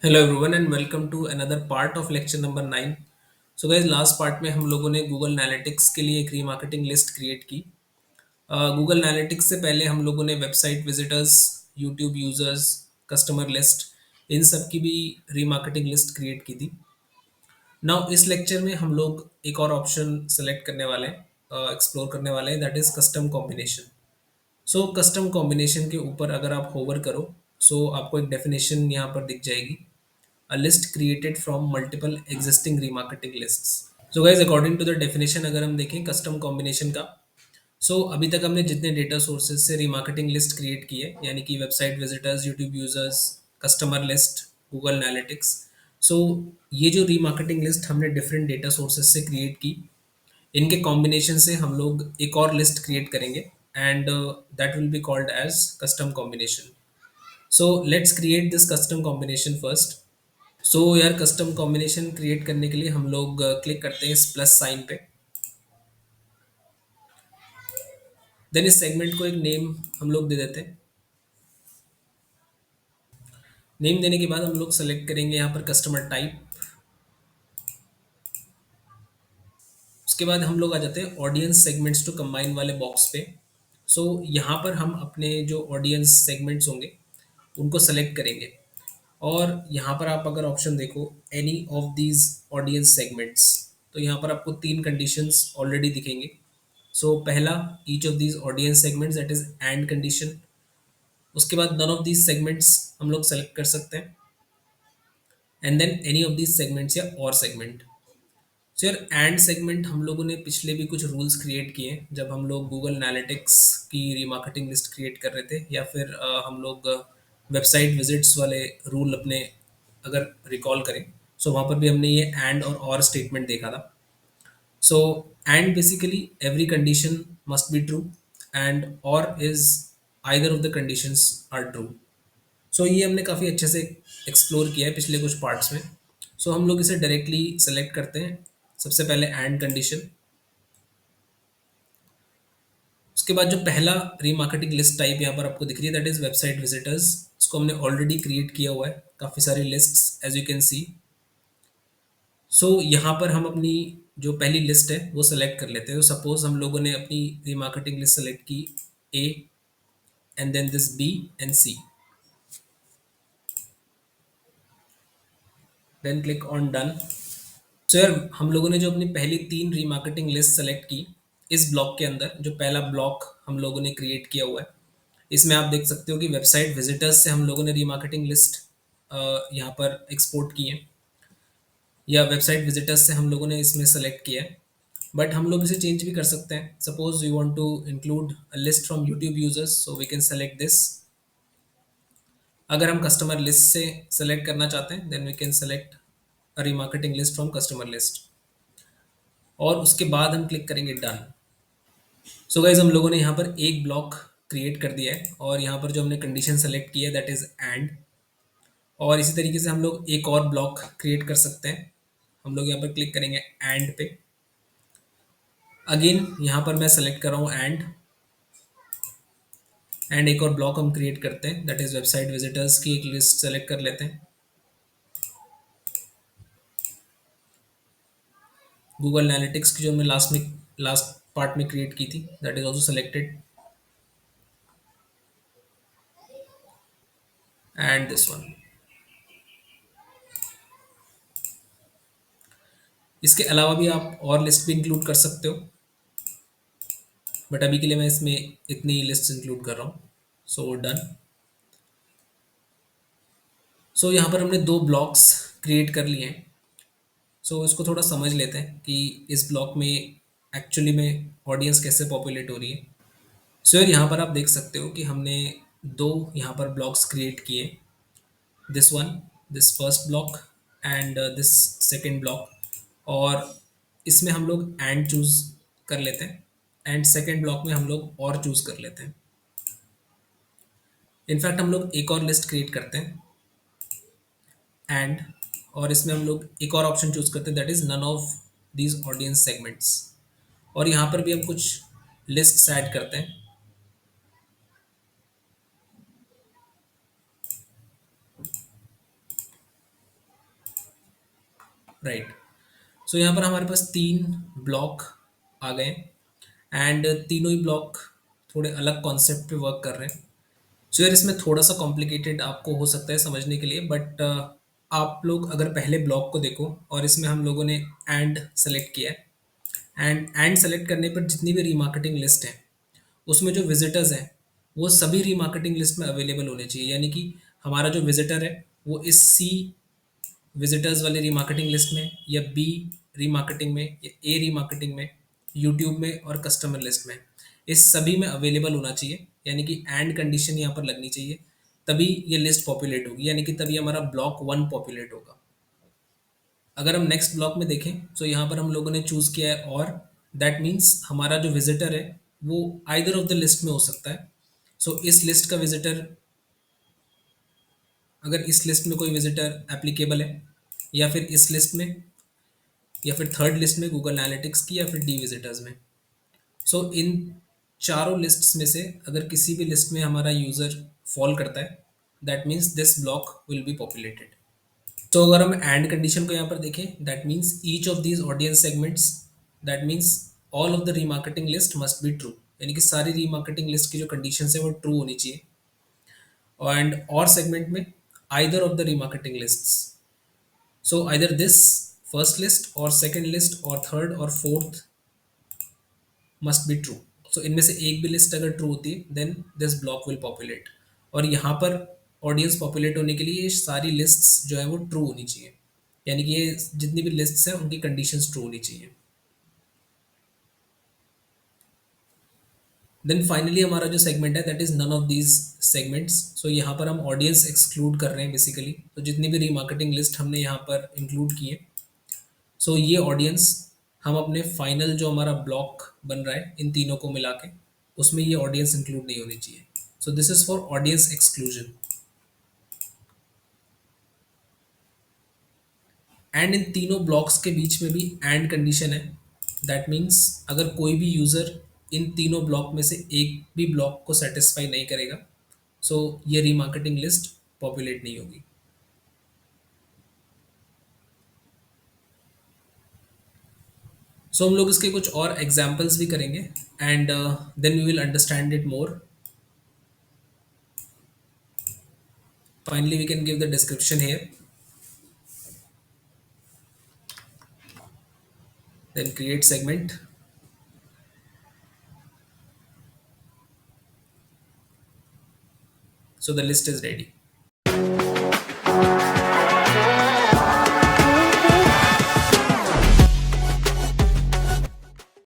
Hello everyone and welcome to another part of lecture number 9। So guys, last part में हम लोगों ने Google Analytics के लिए एक रीमार्केटिंग लिस्ट क्रिएट की। गूगल एनालिटिक्स से पहले हम लोगों ने website visitors, YouTube users, customer list, इन सब की भी रीमार्केटिंग लिस्ट क्रिएट की थी। नाउ इस लेक्चर में हम लोग एक और ऑप्शन सेलेक्ट करने वाले हैं, एक्सप्लोर करने वाले हैं, that is custom combination. So custom combination के ऊपर अगर आप होवर करो, सो आपको एक डेफिनेशन यहाँ पर दिख जाएगी, a list created from multiple existing remarketing lists. So guys, according to the definition अगर हम देखें कस्टम कॉम्बिनेशन का, अभी तक हमने जितने डेटा सोर्सेज से रीमार्केटिंग लिस्ट क्रिएट की है, यानी कि website visitors, YouTube users, customer list, Google Analytics. So ये जो रीमार्केटिंग लिस्ट हमने डिफरेंट डेटा सोर्सेज से क्रिएट की, इनके कॉम्बिनेशन से हम लोग एक और लिस्ट क्रिएट करेंगे and that will be called as custom combination. So let's create this custom combination first. यार, कस्टम कॉम्बिनेशन क्रिएट करने के लिए हम लोग क्लिक करते हैं इस प्लस साइन पे। देन इस सेगमेंट को एक नेम हम लोग दे देते हैं। नेम देने के बाद हम लोग सेलेक्ट करेंगे यहाँ पर कस्टमर टाइप। उसके बाद हम लोग आ जाते हैं ऑडियंस सेगमेंट्स टू कंबाइन वाले बॉक्स पे। यहाँ पर हम अपने जो ऑडियंस सेगमेंट्स होंगे उनको सेलेक्ट करेंगे, और यहाँ पर आप अगर ऑप्शन देखो any of these audience segments, तो यहाँ पर आपको तीन कंडीशंस ऑलरेडी दिखेंगे। पहला, each of these audience segments, that is and condition. उसके बाद नन ऑफ दीज सेगमेंट्स हम लोग सेलेक्ट कर सकते हैं, and then any of these segments या और सेगमेंट। यार, एंड सेगमेंट हम लोगों ने पिछले भी कुछ रूल्स क्रिएट किए हैं जब हम लोग गूगल एनालिटिक्स की रीमार्केटिंग लिस्ट क्रिएट कर रहे थे, या फिर हम लोग वेबसाइट विजिट्स वाले रूल अपने अगर रिकॉल करें, वहाँ पर भी हमने ये एंड और स्टेटमेंट देखा था। And basically every condition must be true, and or is either of the conditions are true. ये हमने काफ़ी अच्छे से एक्सप्लोर किया है पिछले कुछ पार्ट्स में। हम लोग इसे डायरेक्टली सेलेक्ट करते हैं। सबसे पहले एंड कंडीशन। उसके बाद जो पहला रीमार्केटिंग लिस्ट टाइप यहाँ पर आपको दिख रही है, दैट इज वेबसाइट विजिटर्स। इसको हमने ऑलरेडी क्रिएट किया हुआ है, काफ़ी सारी lists as you can see. यहाँ पर हम अपनी जो पहली लिस्ट है वो सेलेक्ट कर लेते हैं। सपोज हम लोगों ने अपनी रीमार्केटिंग लिस्ट सेलेक्ट की A, and then this B and C, then click on done. यार, हम लोगों ने जो अपनी पहली तीन रीमार्केटिंग लिस्ट सेलेक्ट की, इस ब्लॉक के अंदर जो पहला ब्लॉक हम लोगों ने क्रिएट किया हुआ है, इसमें आप देख सकते हो कि वेबसाइट विजिटर्स से हम लोगों ने रीमार्केटिंग लिस्ट यहाँ पर एक्सपोर्ट की है, या वेबसाइट विजिटर्स से हम लोगों ने इसमें सेलेक्ट किया है। बट हम लोग इसे चेंज भी कर सकते हैं। Suppose we want to include a list from YouTube users, so we can select this. अगर हम कस्टमर लिस्ट से सेलेक्ट करना चाहते हैं, then we can select a remarketing list from customer list, और उसके बाद हम क्लिक करेंगे डन। गाइज, हम लोगों ने यहाँ पर एक ब्लॉक क्रिएट कर दिया है, और यहाँ पर जो हमने कंडीशन सेलेक्ट की है दैट इज एंड। और इसी तरीके से हम लोग एक और ब्लॉक क्रिएट कर सकते हैं। हम लोग यहाँ पर क्लिक करेंगे एंड पे। अगेन यहाँ पर मैं सेलेक्ट कर रहा हूँ एंड एक और ब्लॉक हम क्रिएट करते हैं, दैट इज वेबसाइट विजिटर्स की एक लिस्ट सेलेक्ट कर लेते हैं। गूगल एनालिटिक्स की जो हमने लास्ट पार्ट में क्रिएट की थी, that is also selected, and this one. इसके अलावा भी आप और लिस्ट भी इंक्लूड कर सकते हो, बट अभी के लिए मैं इसमें इतनी लिस्ट इंक्लूड कर रहा हूँ। डन। यहाँ पर हमने दो ब्लॉक्स क्रिएट कर लिए हैं। इसको थोड़ा समझ लेते हैं कि इस ब्लॉक में एक्चुअली में ऑडियंस कैसे पॉपुलेट हो रही है। यार, यहाँ पर आप देख सकते हो कि हमने दो यहाँ पर ब्लॉक्स क्रिएट किए, this one, this first block, and this second block. और इसमें हम लोग एंड चूज कर लेते हैं, एंड सेकेंड ब्लॉक में हम लोग और चूज कर लेते हैं। इनफैक्ट हम लोग एक और लिस्ट क्रिएट करते हैं एंड, और इसमें हम लोग एक और ऑप्शन चूज करते हैं, that is none of these audience segments. और यहाँ पर भी हम कुछ लिस्ट ऐड करते हैं। राइट। सो यहाँ पर हमारे पास 3 ब्लॉक आ गए एंड तीनों ही ब्लॉक थोड़े अलग कॉन्सेप्ट पे वर्क कर रहे हैं। सो यार इसमें थोड़ा-सा कॉम्प्लिकेटेड आपको हो सकता है समझने के लिए, बट आप लोग अगर पहले ब्लॉक को देखो और इसमें हम लोगों ने एंड सेलेक्ट किया है एंड सेलेक्ट करने पर जितनी भी रीमार्केटिंग लिस्ट है, उसमें जो विजिटर्स हैं वो सभी रीमार्केटिंग लिस्ट में अवेलेबल होने चाहिए। यानी कि हमारा जो विजिटर है वो इस सी विजिटर्स वाली रीमार्केटिंग लिस्ट में, या बी रीमार्केटिंग में, या ए रीमार्केटिंग में, यूट्यूब में और कस्टमर लिस्ट में, इस सभी में अवेलेबल होना चाहिए। यानी कि एंड कंडीशन यहाँ पर लगनी चाहिए, तभी ये लिस्ट पॉपुलेट होगी, यानी कि तभी हमारा ब्लॉक 1 पॉपुलेट होगा। अगर हम नेक्स्ट ब्लॉक में देखें तो यहाँ पर हम लोगों ने चूज़ किया है, और दैट मीन्स हमारा जो विजिटर है वो आइदर ऑफ द लिस्ट में हो सकता है। सो इस लिस्ट का विजिटर, अगर इस लिस्ट में कोई विजिटर एप्लीकेबल है, या फिर इस लिस्ट में, या फिर थर्ड लिस्ट में गूगल एनालिटिक्स की, या फिर डी विजिटर्स में। सो इन चारों लिस्ट्स में से अगर किसी भी लिस्ट में हमारा यूज़र फॉल करता है, that means this block will be populated. तो अगर हम एंड कंडीशन को यहाँ पर देखें, that means each of these audience segments, that means all of the remarketing list must be true. यानी कि सारी रीमार्केटिंग लिस्ट की जो कंडीशन है वो ट्रू होनी चाहिए। एंड और सेगमेंट में either of the remarketing lists, so either this first list और सेकंड लिस्ट और थर्ड और फोर्थ मस्ट बी ट्रू। सो इनमें से एक भी लिस्ट अगर ट्रू होती है then this block will populate. और यहाँ पर ऑडियंस पॉपुलेट होने के लिए ये सारी लिस्ट्स जो है वो ट्रू होनी चाहिए। यानी कि ये जितनी भी लिस्ट्स हैं उनकी कंडीशंस ट्रू होनी चाहिए। देन फाइनली हमारा जो सेगमेंट है that is none of these segments. So यहाँ पर हम ऑडियंस एक्सक्लूड कर रहे हैं बेसिकली। तो जितनी भी रीमार्केटिंग लिस्ट हमने यहाँ पर इंक्लूड की है, सो ये ऑडियंस हम अपने फाइनल जो हमारा ब्लॉक बन रहा है इन तीनों को मिला के, उसमें ये ऑडियंस इंक्लूड नहीं होनी चाहिए। So this is for audience exclusion. And in तीनों ब्लॉक्स के बीच में भी एंड कंडीशन है। दैट मीन्स अगर कोई भी यूज़र इन तीनों ब्लॉक में से एक भी ब्लॉक को सेटिस्फाई नहीं करेगा, सो ये रीमार्केटिंग लिस्ट पॉपुलेट नहीं होगी। सो हम लोग इसके कुछ और एग्जाम्पल्स भी करेंगे and then we will understand it more. Finally, we can give the description here, then create segment. So the list is ready.